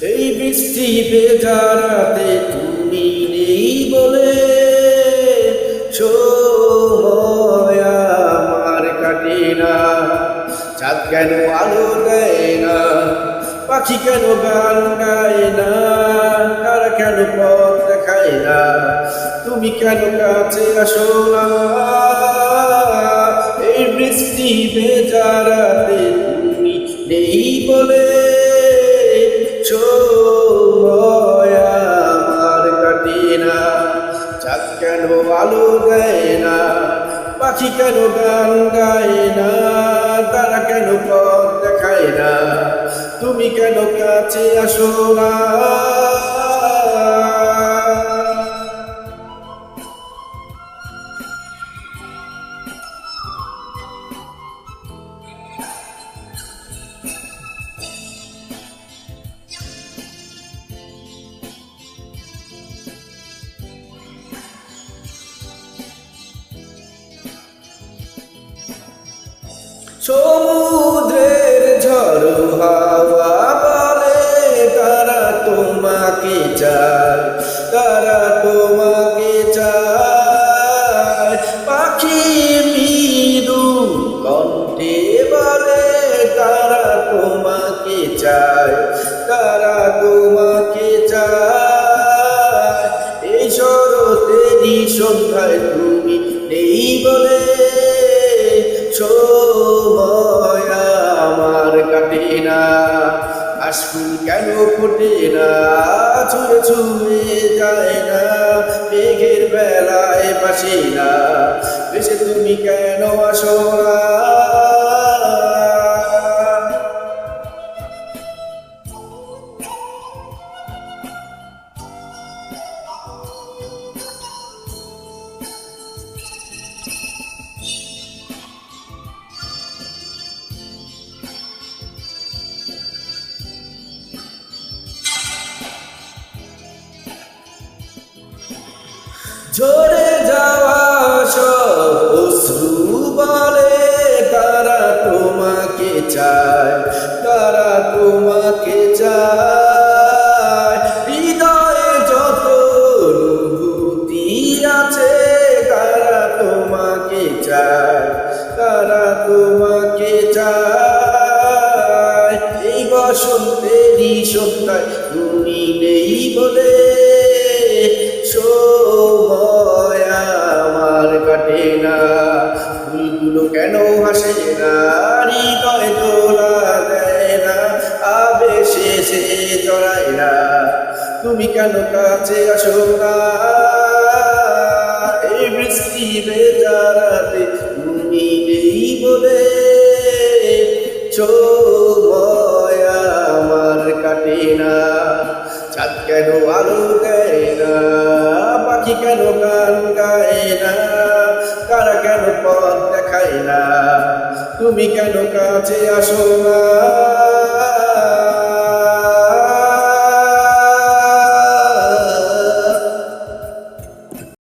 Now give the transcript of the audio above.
এই বৃষ্টি ভেজা রাতে তুমি নেই বলে সময় আমার কাটে না। চাঁদ কেন আলো দেয় না, পাখি কেন গান গায় না, তারা কেন পথ দেখায় না, তুমি কেন কাছে আসো না। এই বৃষ্টি ভেজা রাতে তুমি নেই বলে সময় আমার কাটে না। চাঁদ কেন আলো দেয় না, পাখি কেন গান গায় না, তারা কেন পথ দেখায় না, তুমি কেন কাছে আসো না। সমুদ্রের ঝড় হাওয়া বলে তারা তোমাকে চায়, তারা তোমাকে চায়। পাখি মৃদু কণ্ঠে বলে তারা তোমাকে চায়, তারা তোমাকে চায়। এই শরতেরই সন্ধ্যায় তুমি নেই বলে সময় আমার কাটে না। আশফুল কেন ফোটে না, ছুঁয়ে ছুঁয়ে যায় না, মেঘের বেলায় ভাসে না, ভেসে তুমি কেন আসো না। ঝরে যাওয়া সব অশ্রু বলে তারা তোমাকে চায়, তারা তোমাকে চায়। হৃদয়ে যত অনুভূতি আছে তারা তোমাকে চায়, তারা তোমাকে চায়। এই বসন্তেরই সন্ধ্যায় তুমি নেই বলে সময় আমার কাটে না। ফুলগুলো কেন হাসে না, হৃদয় দোলা দেয় না, আবেশে সে জড়ায় না, তুমি কেন কাছে আসো না। এই বৃষ্টি ভেজা রাতে তুমি নেই বলে সময় আমার কাটে না। চাঁদ কেন আলো দেয় না, পাখি কেন গান গায় না, তারা কেন পথ দেখায় না, তুমি কেন কাছে আসো না।